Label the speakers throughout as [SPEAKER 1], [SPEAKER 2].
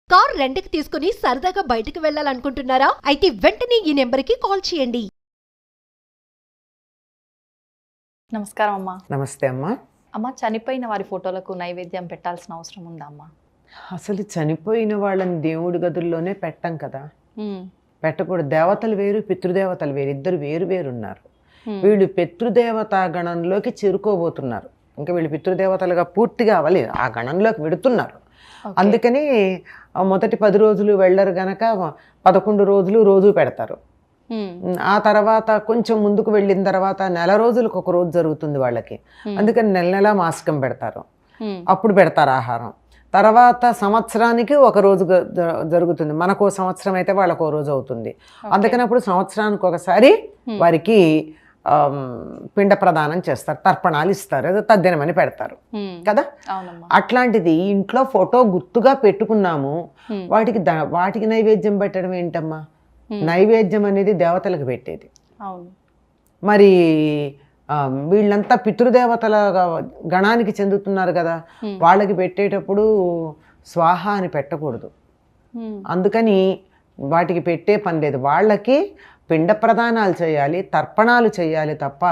[SPEAKER 1] Car రెంట్‌కి తీసుకుని సరదాగా బయటికి వెళ్ళాలనుకుంటున్నారా? అయితే వెంటనే ఈ నెంబర్‌కి కాల్ చేయండి.
[SPEAKER 2] నమస్కారం అమ్మా.
[SPEAKER 3] నమస్తే అమ్మా.
[SPEAKER 2] అమ్మ, చనిపోయిన వారి ఫోటోలకు నైవేద్యం పెట్టాల్సిన అవసరం ఉందా అమ్మా?
[SPEAKER 3] అసలు చనిపోయిన వాళ్ళని దేవుడి గదుల్లోనే పెట్టం కదా, పెట్టకూడదు. దేవతలు వేరు, పితృదేవతలు వేరు, ఇద్దరు వేరు వేరు ఉన్నారు. వీళ్ళు పితృదేవతా గణంలోకి చేరుకోబోతున్నారు. ఇంకా వీళ్ళు పితృదేవతలుగా పూర్తిగా అవ్వలేదు, ఆ గణంలోకి వెడుతున్నారు. అందుకని మొదటి 10 రోజులు వెళ్ళరు గనక 11 రోజులు రోజు పెడతారు. ఆ తర్వాత కొంచెం ముందుకు వెళ్ళిన తర్వాత నెల రోజులకు ఒక రోజు జరుగుతుంది వాళ్ళకి. అందుకని నెల నెలా మాసికం పెడతారు, అప్పుడు పెడతారు ఆహారం. తర్వాత సంవత్సరానికి ఒక రోజు జరుగుతుంది. మనకు సంవత్సరం అయితే వాళ్ళకు రోజు అవుతుంది. అందుకని అప్పుడు సంవత్సరానికి ఒకసారి వారికి పిండ ప్రదానం చేస్తారు, తర్పణాలు ఇస్తారు, అది తద్దినమని పెడతారు కదా. అట్లాంటిది ఇంట్లో ఫోటో గుర్తుగా పెట్టుకున్నాము, వాటికి నైవేద్యం పెట్టడం ఏంటమ్మా? నైవేద్యం అనేది దేవతలకు పెట్టేది. మరి వీళ్ళంతా పితృదేవతల గణానికి చెందుతున్నారు కదా, వాళ్ళకి పెట్టేటప్పుడు స్వాహ అని పెట్టకూడదు. అందుకని వాటికి పెట్టే పని లేదు. వాళ్ళకి పిండ ప్రదానాలు చేయాలి, తర్పణాలు చేయాలి తప్ప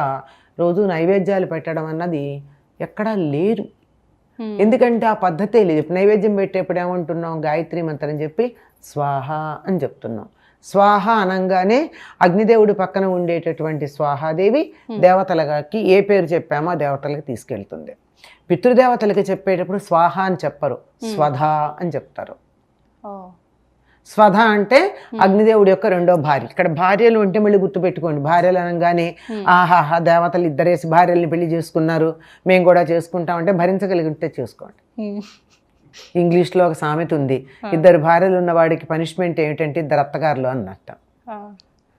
[SPEAKER 3] రోజు నైవేద్యాలు పెట్టడం అన్నది ఎక్కడా లేదు. ఎందుకంటే ఆ పద్ధతే లేదు. నైవేద్యం పెట్టేప్పుడు ఏమంటున్నాం? గాయత్రి మంత్రం చెప్పి స్వాహ అని చెప్తున్నాం. స్వాహ అనంగానే అగ్నిదేవుడి పక్కన ఉండేటటువంటి స్వాహాదేవి దేవతలకి ఏ పేరు చెప్పామో ఆ దేవతలకి తీసుకెళ్తుంది. పితృదేవతలకి చెప్పేటప్పుడు స్వాహ అని చెప్పరు, స్వధ అని చెప్తారు. స్వధ అంటే అగ్నిదేవుడి యొక్క రెండో భార్య. ఇక్కడ భార్యలు ఉంటే మళ్ళీ గుర్తుపెట్టుకోండి, భార్యలు అనగానే ఆహాహా దేవతలు ఇద్దరేసి భార్యల్ని పెళ్లి చేసుకున్నారు, మేము కూడా చేసుకుంటామంటే భరించగలిగితే చేసుకోండి. ఇంగ్లీష్లో ఒక సామెత ఉంది, ఇద్దరు భార్యలు ఉన్న వాడికి పనిష్మెంట్ ఏమిటంటే ఇద్దరు అత్తగారులు అన్నట్టు.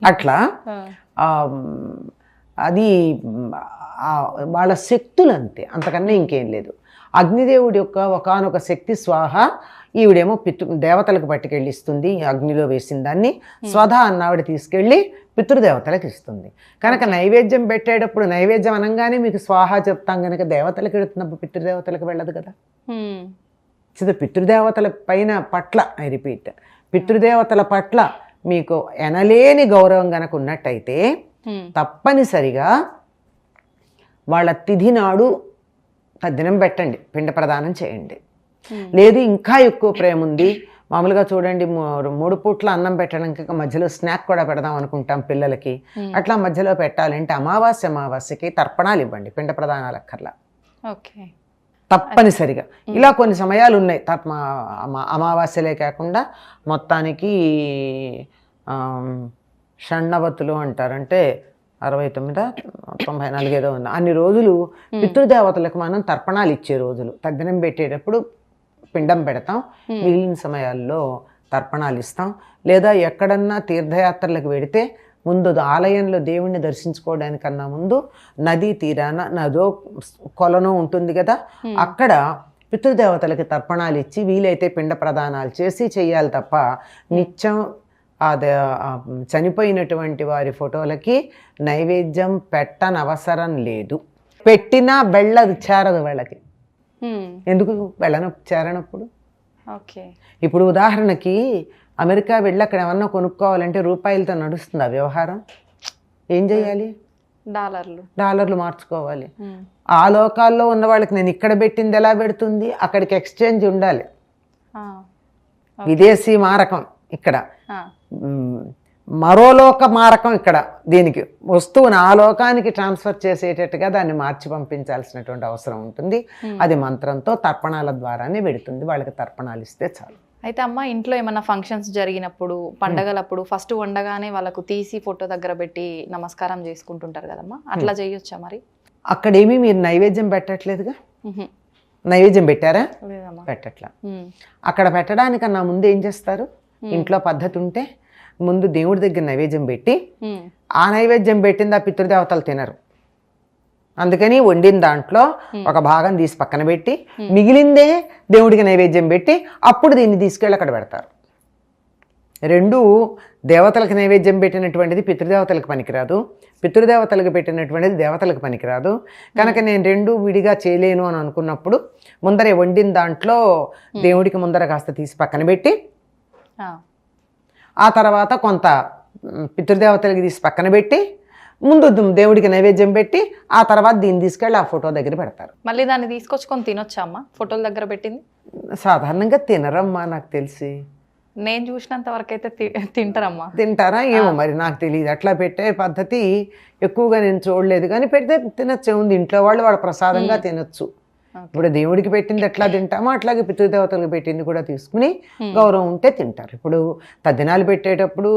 [SPEAKER 3] అట్లా అది వాళ్ళ శక్తులు అంతే, అంతకన్నా ఇంకేం లేదు. అగ్నిదేవుడి యొక్క ఒకానొక శక్తి స్వాహ, ఈవిడేమో దేవతలకు పట్టుకెళ్ళి ఇస్తుంది, అగ్నిలో వేసిన దాన్ని. స్వధ అన్నావిడ తీసుకెళ్ళి పితృదేవతలకు ఇస్తుంది. కనుక నైవేద్యం పెట్టేటప్పుడు నైవేద్యం అనగానే మీకు స్వాహ చెప్తాం కనుక దేవతలకు వెళుతున్నప్పుడు పితృదేవతలకు వెళ్ళదు కదా. పితృదేవతల పైన పట్ల ఐ రిపీట్, పితృదేవతల పట్ల మీకు ఎనలేని గౌరవం కనుక ఉన్నట్టయితే తప్పనిసరిగా వాళ్ళ తిథి నాడు తద్దినం పెట్టండి, పిండ ప్రదానం చేయండి. లేదు ఇంకా ఎక్కువ ప్రేమ ఉంది, మామూలుగా చూడండి 3 పూట్ల అన్నం పెట్టడానికి మధ్యలో స్నాక్ కూడా పెడదాం అనుకుంటాం పిల్లలకి. అట్లా మధ్యలో పెట్టాలంటే అమావాస్యకి తర్పణాలు ఇవ్వండి, పిండ ప్రదానాలు అక్కర్లా. తప్పనిసరిగా ఇలా కొన్ని సమయాలు ఉన్నాయి. అమావాస్యలే కాకుండా మొత్తానికి షణ్ణవతులు అంటారంటే 69, 94 ఏదో ఉంది. అన్ని రోజులు పితృదేవతలకు మనం తర్పణాలు ఇచ్చే రోజులు. తద్దినం పెట్టేటప్పుడు పిండం పెడతాం, మిగిలిన సమయాల్లో తర్పణాలు ఇస్తాం. లేదా ఎక్కడన్నా తీర్థయాత్రలకు వెడితే ముందు ఆలయంలో దేవుణ్ణి దర్శించుకోవడానికన్నా ముందు నదీ తీరాన నదో కొలను ఉంటుంది కదా, అక్కడ పితృదేవతలకి తర్పణాలు ఇచ్చి వీలైతే పిండ ప్రదానాలు చేసి చెయ్యాలి తప్ప నిత్యం చనిపోయినటువంటి వారి ఫోటోలకి నైవేద్యం పెట్టనవసరం లేదు. పెట్టినా బెళ్ళది చేరదు వాళ్ళకి. ఎందుకు చేరనప్పుడు? ఇప్పుడు ఉదాహరణకి అమెరికా వెళ్ళి అక్కడ ఏమన్నా కొనుక్కోవాలంటే రూపాయలతో నడుస్తుంది ఆ వ్యవహారం. ఏం చేయాలి? డాలర్లు మార్చుకోవాలి. ఆ లోకాల్లో ఉన్న వాళ్ళకి నేను ఇక్కడ పెట్టింది ఎలా పెడుతుంది? అక్కడికి ఎక్స్చేంజ్ ఉండాలి, విదేశీ మారకం ఇక్కడ, మరో లోక మారకం ఇక్కడ. దీనికి వస్తువుని ఆ లోకానికి ట్రాన్స్ఫర్ చేసేటట్టుగా దాన్ని మార్చి పంపించాల్సినటువంటి అవసరం ఉంటుంది. అది మంత్రంతో తర్పణాల ద్వారానే పెడుతుంది. వాళ్ళకి తర్పణాలు ఇస్తే చాలు.
[SPEAKER 2] అయితే అమ్మ, ఇంట్లో ఏమన్నా ఫంక్షన్స్ జరిగినప్పుడు, పండగలప్పుడు ఫస్ట్ వండగానే వాళ్ళకు తీసి ఫోటో దగ్గర పెట్టి నమస్కారం చేసుకుంటుంటారు కదమ్మా, అట్లా చేయొచ్చా మరి?
[SPEAKER 3] అక్కడేమీ మీరు నైవేద్యం పెట్టట్లేదుగా. నైవేద్యం పెట్టారా? పెట్టట్లా. అక్కడ పెట్టడానికన్నా ముందు ఏం చేస్తారు? ఇంట్లో పద్ధతి ఉంటే ముందు దేవుడి దగ్గర నైవేద్యం పెట్టి, ఆ నైవేద్యం పెట్టింది ఆ పితృదేవతలు తినరు. అందుకని వండిన దాంట్లో ఒక భాగం తీసి పక్కన పెట్టి మిగిలిందే దేవుడికి నైవేద్యం పెట్టి అప్పుడు దీన్ని తీసుకెళ్ళి అక్కడ పెడతారు. రెండు దేవతలకు నైవేద్యం పెట్టినటువంటిది పితృదేవతలకు పనికిరాదు, పితృదేవతలకు పెట్టినటువంటిది దేవతలకు పనికిరాదు. కనుక నేను రెండు విడిగా చేయలేను అని అనుకున్నప్పుడు ముందరే వండిన దాంట్లో దేవుడికి ముందర కాస్త తీసి పక్కన పెట్టి ఆ తర్వాత కొంత పితృదేవతలకి తీసి పక్కన పెట్టి ముందు దేవుడికి నైవేద్యం పెట్టి ఆ తర్వాత దీన్ని తీసుకెళ్ళి ఆ ఫోటో దగ్గర పెడతారు.
[SPEAKER 2] మళ్ళీ దాన్ని తీసుకొచ్చుకొని తినొచ్చా అమ్మ ఫోటోల దగ్గర పెట్టింది?
[SPEAKER 3] సాధారణంగా తినరమ్మా, నాకు తెలిసి.
[SPEAKER 2] నేను చూసినంత వరకు అయితే తింటారమ్మా.
[SPEAKER 3] తింటారా ఏమో మరి, నాకు తెలియదు. అట్లా పెట్టే పద్ధతి ఎక్కువగా నేను చూడలేదు, కానీ పెడితే తినచ్చు ఉంది. ఇంట్లో వాళ్ళు వాళ్ళ ప్రసాదంగా తినొచ్చు. ఇప్పుడు దేవుడికి పెట్టింది ఎట్లా తింటామో అట్లాగే పితృదేవతలకు పెట్టింది కూడా తీసుకుని గౌరవం ఉంటే తింటారు. ఇప్పుడు తద్దినాలు పెట్టేటప్పుడు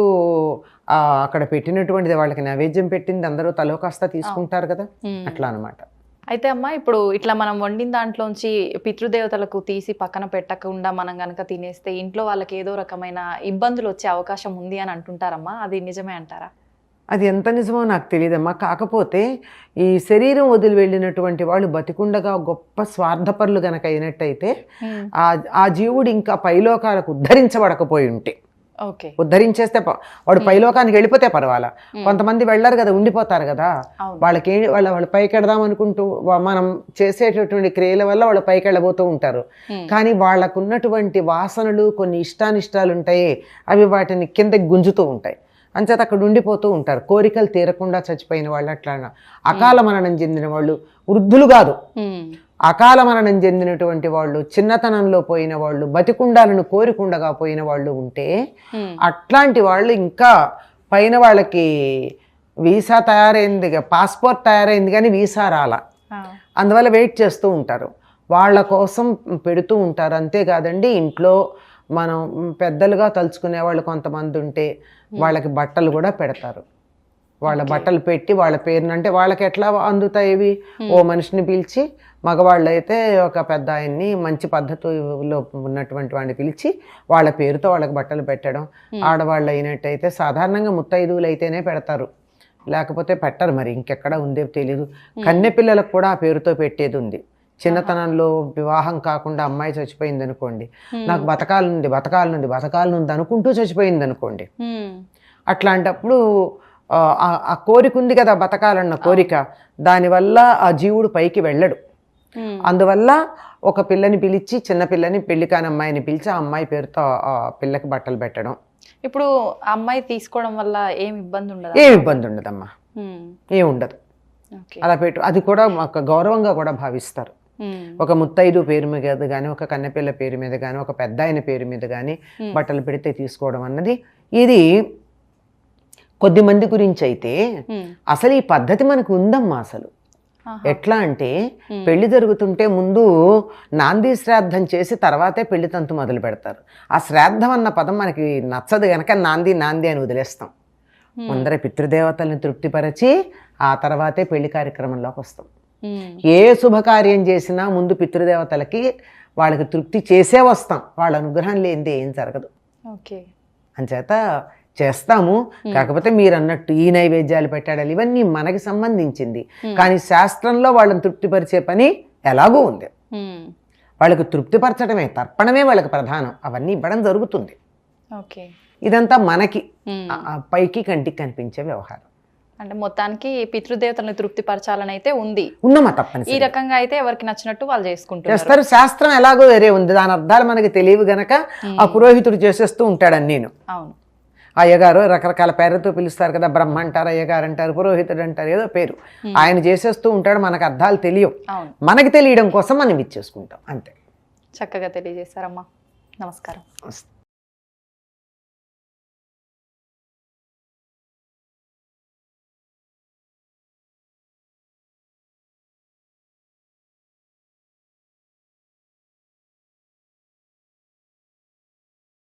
[SPEAKER 3] అక్కడ పెట్టినటువంటిది వాళ్ళకి నైవేద్యం పెట్టింది అందరూ తలో కాస్త తీసుకుంటారు కదా, అట్లా అనమాట.
[SPEAKER 2] అయితే అమ్మ ఇప్పుడు ఇట్లా మనం వండిన దాంట్లోంచి పితృదేవతలకు తీసి పక్కన పెట్టకుండా మనం కనుక తినేస్తే ఇంట్లో వాళ్ళకి ఏదో రకమైన ఇబ్బందులు వచ్చే అవకాశం ఉంది అని అంటుంటారమ్మా, అది నిజమే అంటారా?
[SPEAKER 3] అది ఎంత నిజమో నాకు తెలియదమ్మా. కాకపోతే ఈ శరీరం వదిలి వెళ్ళినటువంటి వాళ్ళు బతికుండగా గొప్ప స్వార్థపరులు గనక అయినట్టయితే ఆ జీవుడు ఇంకా పైలోకాలకు ఉద్ధరించబడకపోయి ఉంటే, ఉద్ధరించేస్తే వాడు పైలోకానికి వెళ్ళిపోతే పర్వాలా. కొంతమంది వెళ్ళరు కదా, ఉండిపోతారు కదా. వాళ్ళకి వాళ్ళు పైకి వెళదాం అనుకుంటూ మనం చేసేటటువంటి క్రియల వల్ల వాళ్ళు పైకి వెళ్ళబోతూ ఉంటారు. కానీ వాళ్ళకు ఉన్నటువంటి వాసనలు కొన్ని ఇష్టానిష్టాలు ఉంటాయి, అవి వాటిని కిందకి గుంజుతూ ఉంటాయి. అంచేత అక్కడ ఉండిపోతూ ఉంటారు. కోరికలు తీరకుండా చచ్చిపోయిన వాళ్ళు, అట్లా అకాల మరణం చెందిన వాళ్ళు, వృద్ధులు కాదు, అకాల మరణం చెందినటువంటి వాళ్ళు, చిన్నతనంలో పోయిన వాళ్ళు, బతికుండాలను కోరికుండగా పోయిన వాళ్ళు ఉంటే అట్లాంటి వాళ్ళు ఇంకా పైన వాళ్ళకి వీసా తయారైంది, పాస్పోర్ట్ తయారైంది కానీ వీసా రాలా, అందువల్ల వెయిట్ చేస్తూ ఉంటారు. వాళ్ళ కోసం పెడుతూ ఉంటారు. అంతేకాదండి, ఇంట్లో మనం పెద్దలుగా తలుచుకునే వాళ్ళు కొంతమంది ఉంటే వాళ్ళకి బట్టలు కూడా పెడతారు. వాళ్ళ బట్టలు పెట్టి వాళ్ళ పేరుని, అంటే వాళ్ళకి ఎట్లా అందుతాయి, ఓ మనిషిని పిలిచి, మగవాళ్ళు అయితే ఒక పెద్ద ఆయన్ని మంచి పద్ధతిలో ఉన్నటువంటి వాడిని పిలిచి వాళ్ళ పేరుతో వాళ్ళకి బట్టలు పెట్టడం. ఆడవాళ్ళు అయినట్టయితే సాధారణంగా ముత్తైదువులు అయితేనే పెడతారు, లేకపోతే పెట్టరు. మరి ఇంకెక్కడ ఉందే తెలియదు. కన్నె పిల్లలకు కూడా ఆ పేరుతో పెట్టేది ఉంది. చిన్నతనంలో వివాహం కాకుండా అమ్మాయి చచ్చిపోయింది అనుకోండి, నాకు బతకాలనుంది అనుకుంటూ చచ్చిపోయింది అనుకోండి, అట్లాంటప్పుడు ఆ కోరిక ఉంది కదా, బతకాలన్న కోరిక, దానివల్ల ఆ జీవుడు పైకి వెళ్ళడు. అందువల్ల ఒక పిల్లని పిలిచి, చిన్న పిల్లని, పెళ్లి కాని అమ్మాయిని పిలిచి ఆ అమ్మాయి పేరుతో ఆ పిల్లకి బట్టలు పెట్టడం.
[SPEAKER 2] ఇప్పుడు అమ్మాయి తీసుకోవడం వల్ల ఏం ఇబ్బంది ఉండదు?
[SPEAKER 3] ఏం ఇబ్బంది ఉండదమ్మా, ఏం ఉండదు. అలా పెట్టు, అది కూడా ఒక గౌరవంగా కూడా భావిస్తారు. ఒక ముత్తైదు పేరు మీద కానీ, ఒక కన్నెపిల్ల పేరు మీద కానీ, ఒక పెద్ద ఆయన పేరు మీద కానీ బట్టలు పెడితే తీసుకోవడం అన్నది, ఇది కొద్ది మంది గురించి అయితే అసలు ఈ పద్ధతి మనకు ఉందమ్మా. అసలు ఎట్లా అంటే, పెళ్లి జరుగుతుంటే ముందు నాంది శ్రాద్ధం చేసి తర్వాతే పెళ్లి తంతు మొదలు పెడతారు. ఆ శ్రాద్ధం అన్న పదం మనకి నచ్చదు గనక నాంది అని వదిలేస్తాం. ముందర పితృదేవతల్ని తృప్తిపరచి ఆ తర్వాతే పెళ్లి కార్యక్రమంలోకి వస్తాం. ఏ శుభకార్యం చేసినా ముందు పితృదేవతలకి వాళ్ళకి తృప్తి చేసే వస్తాం. వాళ్ళ అనుగ్రహం లేనిదే ఏం జరగదు. అంచేత చేస్తాము. కాకపోతే మీరు అన్నట్టు ఈ నైవేద్యాలు పెట్టాడాలి, ఇవన్నీ మనకి సంబంధించింది. కానీ శాస్త్రంలో వాళ్ళని తృప్తిపరిచే పని ఎలాగూ ఉంది. వాళ్ళకి తృప్తిపరచడమే, తర్పణమే వాళ్ళకి ప్రధానం. అవన్నీ ఇవ్వడం జరుగుతుంది. ఇదంతా మనకి పైకి కంటికి కనిపించే వ్యవహారం.
[SPEAKER 2] అంటే మొత్తానికి పితృదేవతలను తృప్తిపరచాలని అయితే ఉంది,
[SPEAKER 3] ఉన్నమా తప్పని.
[SPEAKER 2] ఈ రకంగా అయితే ఎవరికి నచ్చినట్టు వాళ్ళు
[SPEAKER 3] చేసుకుంటారు. శాస్త్రం ఎలాగో వేరే ఉంది, దాని అర్థాలు మనకి తెలియవు గనక ఆ పురోహితుడు చేసేస్తూ ఉంటాడని. నేను
[SPEAKER 2] అవును,
[SPEAKER 3] అయ్యగారు రకరకాల పేరుతో పిలుస్తారు కదా, బ్రహ్మ అంటారు, అయ్యగారు అంటారు, పురోహితుడు అంటారు, ఏదో పేరు. ఆయన చేసేస్తూ ఉంటాడు, మనకు అర్థాలు తెలియవు. మనకి తెలియడం కోసం మనం ఇచ్చేసుకుంటాం అంతే.
[SPEAKER 2] చక్కగా తెలియజేశారమ్మా, నమస్కారం.